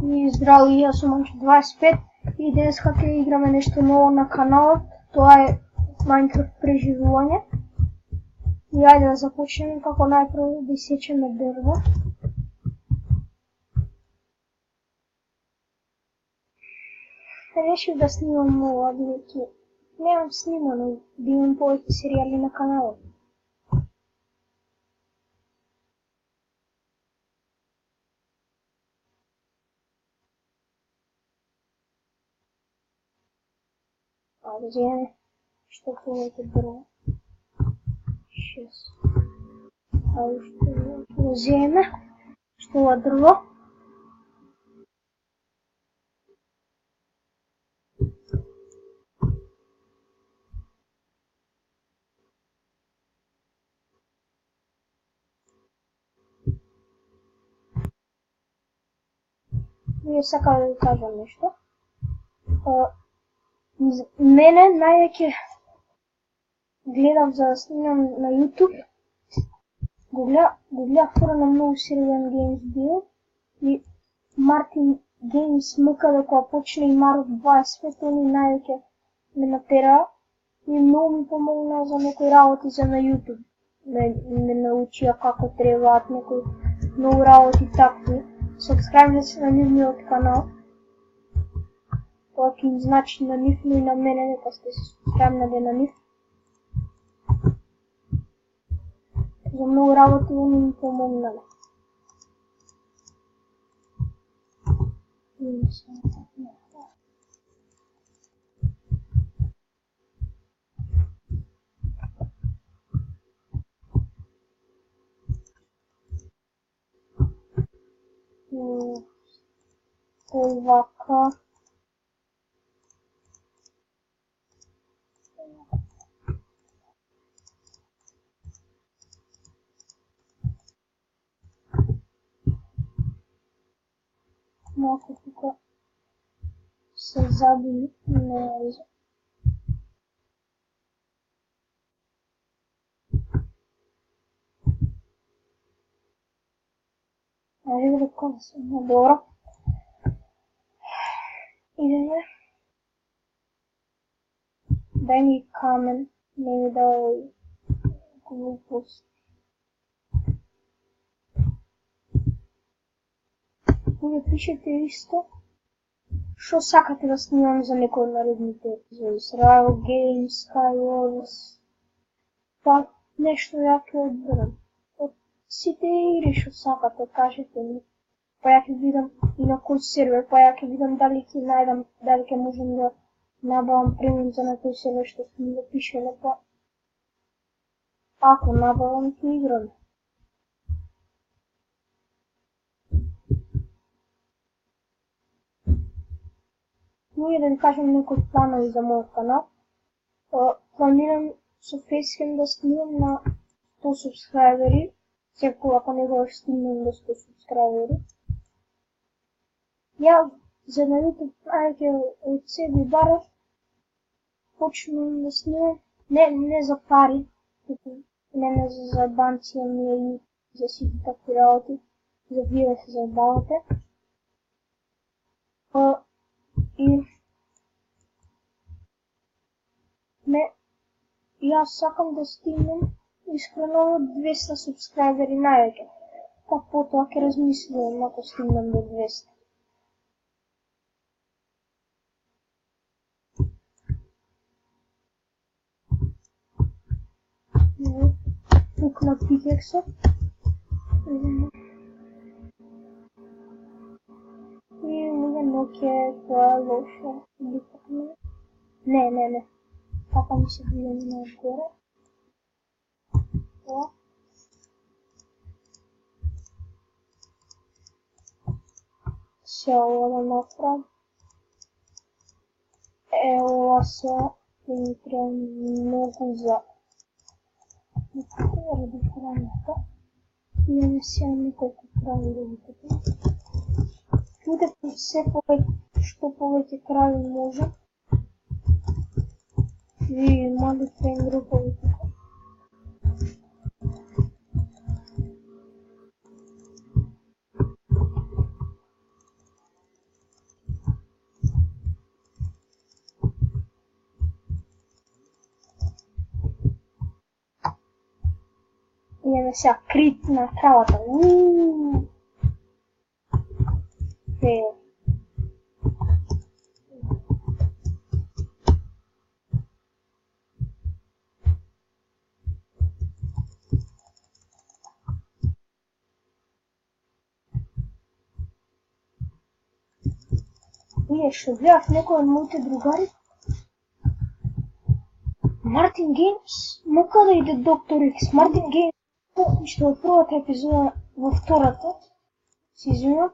И здраво, и јас сум Манчо 25 и денес ќе играме нешто ново на каналот. Тоа е Minecraft преживување. И ајде да започнеме, како најпрво да исечеме дрво. Решив да снимам ова, бидејќи немам снимано, да имам повеќе серијали на каналот. Да вземе што повеќе дрво. 6. Што да вземе што ова дрво. И сакам да ви кажам нешто. Мене највеќе гледам за да снимам на YouTube. Го гледав вчера на многу серијален Games бил и Мартин Games МК да кога почне и Маров 25, они највеќе ме натера и многу ми помогна за некои работи за на YouTube. Ме научија како требаат некои многу работи такви. Сабскрајбнете се на нивниот канал. Тоа ќе им значи на нив, но и на мене дека сте се сабскрајбнали на нив. За многу работи они ми помогнале. Овака. Малко тука се заби на риза. Ајде да консам, добро. Идеме. Дај ми камен, не ми дај глупост. Вие пишете исто што сакате да снимам за некој од наредните епизоди. Survival Games, Skywars, па нешто ја ќе одберам. Од сите игри што сакате, кажете ми. Па ја ќе видам и на кој сервер, па ја ќе видам дали ќе најдам, дали ќе можам да набавам премиум за некој сервер што сте ми го пишеле, па ако набавам ќе играм. Моја да ви кажам некои планови за мојот канал. Планирам со Facecam да снимам на 100 субскрайбери, секој ако не го стигнем до 100 субскрайбери. Ја за на YouTube највеќе од себе барав почнувам да снимам, не за пари, не за зајбанција ми и за сите такви работи, за вие да се зајбавате. И јас сакам да стигнем искрено 200 субскрайбери највеќе. Па потоа ќе размислувам ако стигнем до 200. Тук на пикексот. И мога ноќе тоа е лошо. Не. Така ми се видим на отгоре. Тоа. Се ова да направам. Ова се ми треба многу за ради храната. Имаме сега неколку крави да ги купим. Чудете се што повеќе крави може. И мали тенгрупови тука. сега крит на кравата. Фейл. Ще гледах някой от моите другари. Мартин Геймс, нека да иде Доктор Икс. Мартин Геймс ще от първата епизода във втората сезона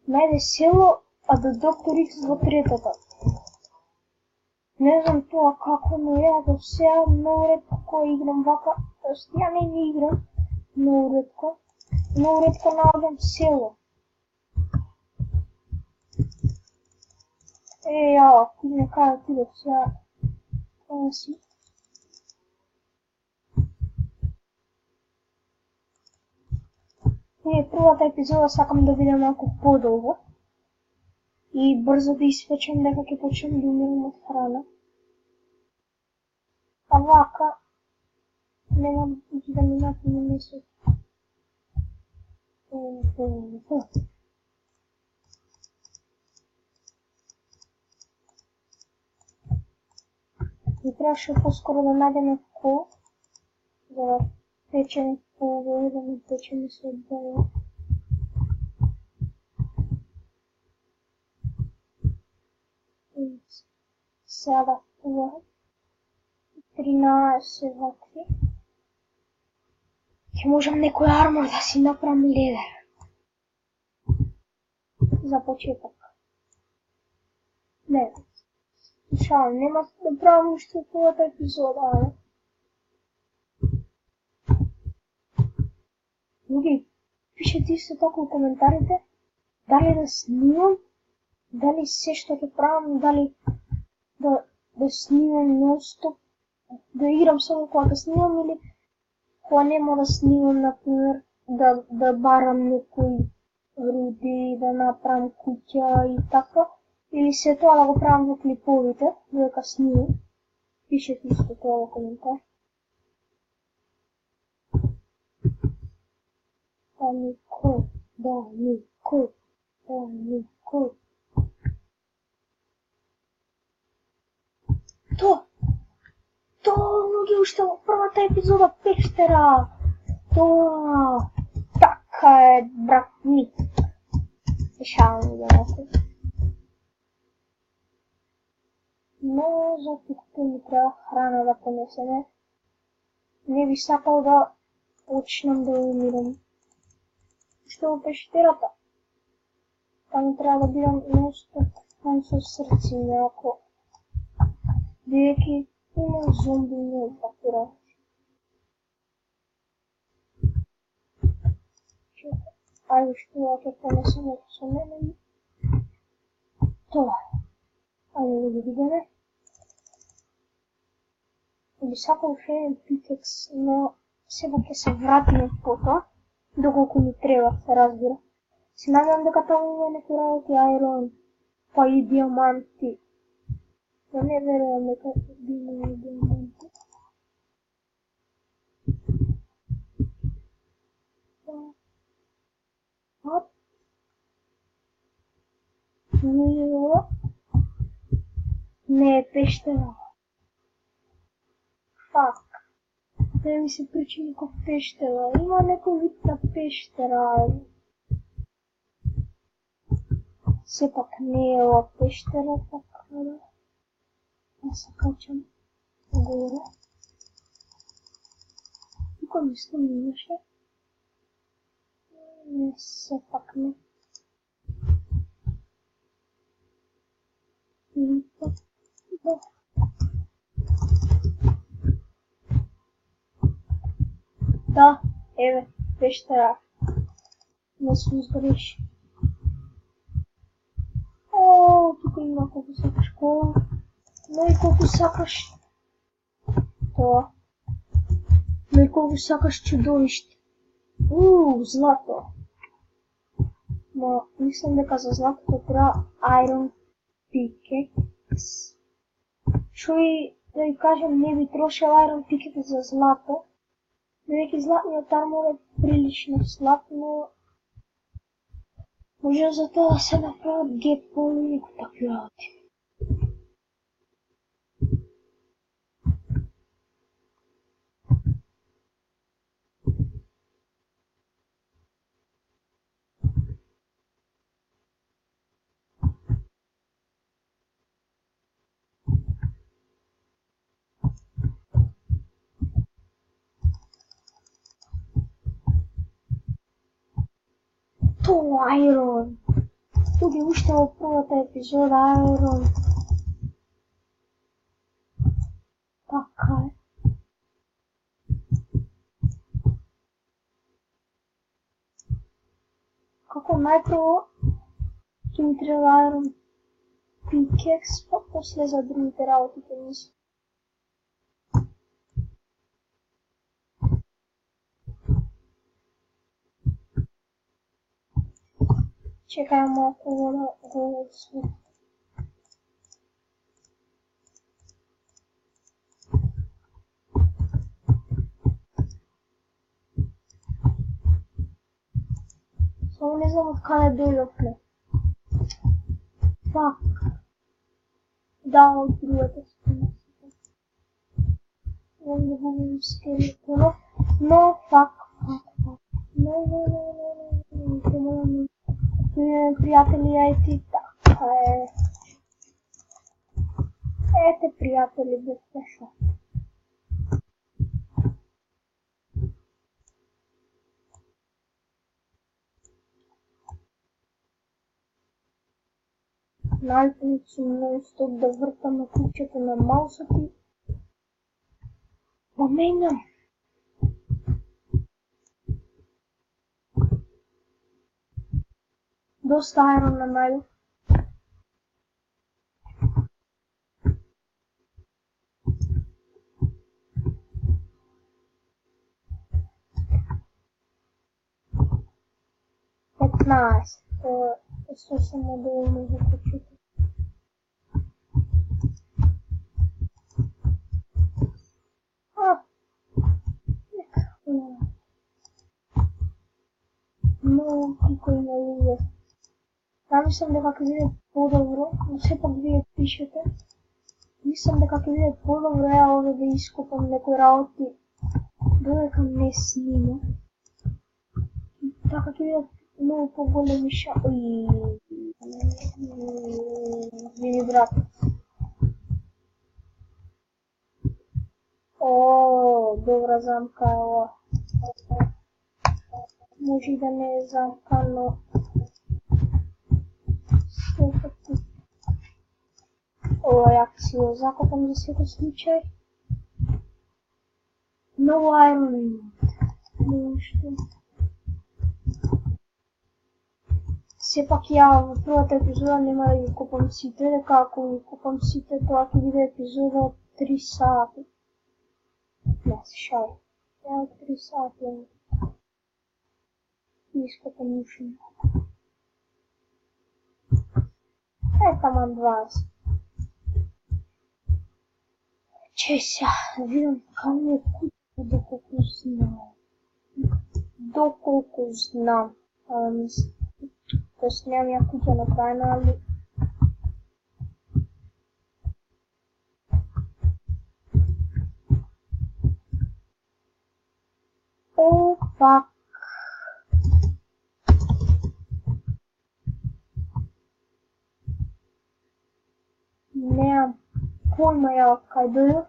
найде село, а да Доктор Икс във третата. Не знам това како, но я да сега много редко кой играм вака. Тоест я не играм много редко. Много редко налагам село. Ако не кажа ти да сега това си. Първата епизода сакам да видя малко по-дълго. И бързо да изпечем дека ќе почнем да умирам от храна. А вака немам да минат на месец. И трябваше по-скоро да найдем кол, за да печем по-добре, да не печем се отбавя. Сега това 13 вакви. Ќе можем некој армор да си направим ледер. За почеток. Не. Шалам, нема да правим уште твојата епизода, але. Други, пишете исто така у коментарите, дали да снимам, дали се што ќе правам, дали да снимам нон-стоп, да играм само кога да снимам или кога нема да снимам, например, да барам некои руди, да направам куќа и така. Или се тоа да го правам во клиповите, додека снимам. Пишете исто тоа во коментар. Да никој. Тоа луѓе уште во првата епизода пештера. Тоа така е, брат ми. Шалам да некој. Но за тук ми трябва храна да понесеме. Не би сакал да почнам да умирам. Ще во пещерата. Там трябва да бидам нон-стоп со срци няко. Бидејќи има зомби не патира. Ајде што ќе понесеме со мене. Тоа. Ајде да ги видиме. Би сакал уште еден пикекс, но сега ќе се вратиме по тоа, доколку ми треба, се разбира. Се надевам дека таму има некои работи айрон, па и диаманти. Но не верувам дека би имало диаманти. Оп. Не е пештера. Фак. Не ми се причи некој пештера. Има некој вид на пештера. Сепак не е ова пештера, така да. Ја се качам горе. Тука мислам имаше. Не, сепак не. Или пак. Да. Да, еве, пештера. Не сум сгреш. О, тука има колку сакаш кола. Но и колку сакаш тоа. Но и колку сакаш чудовиште. Злато. Но мислам дека за златото треба Iron Pickaxe. Што и да ви кажем, не би трошел Iron Pickaxe за злато. Веки златниот армор е прилично слаб, но може за тоа да се направат геполи и неко такви работи. То Айрон! Туди уште во првата епизода Айрон. Така е. Како најпрво ќе ми треба Айрон пикекс, па после за другите работи ќе мислам. Чекај малку да го свет. Само не знам од каде дојдовме. Фак. Да, од другата страна. Мога да губим скелетонов, но фак. Не. Пријатели, ајти така е. Ете, пријатели, без пеша. Најпред сум нон-стоп да вртам на купчето на маусот и да менјам. Доста Айрон на најдов. Тоа е сосем доволно за почеток. Многу кои на луѓе. Намислам дека ќе биде подобро, но сепак вие пишете. Мислам дека ќе биде подобро овде да ископам некои работи додека не снима. Така ќе бидат многу поголеми извини брат. О, добра замка е ова. Може и да не е замка, но сепак ова ја си го закопам за секој случај. Многу Айрон имам. Нешто. Сепак ја во првата епизода нема да ги купам сите, дека ако ги купам сите, тоа ќе биде епизода од 3 сати. Не, се шали. Ја од 3 сати. Ископам уши. Таман 20. Чеся, видам каде е куќа, доколку знам. Доколку знам. Тоест немам ја куќа направена, али опак. Немам појма ја од кај дојдов.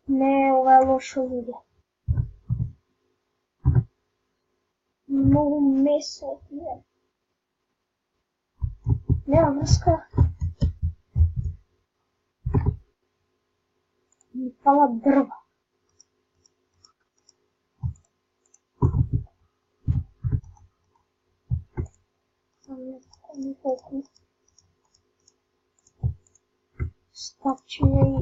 Не, ова е лошо луѓе. Многу месо е. Нема врска. Ми фала дрва. Неколку стапчиња и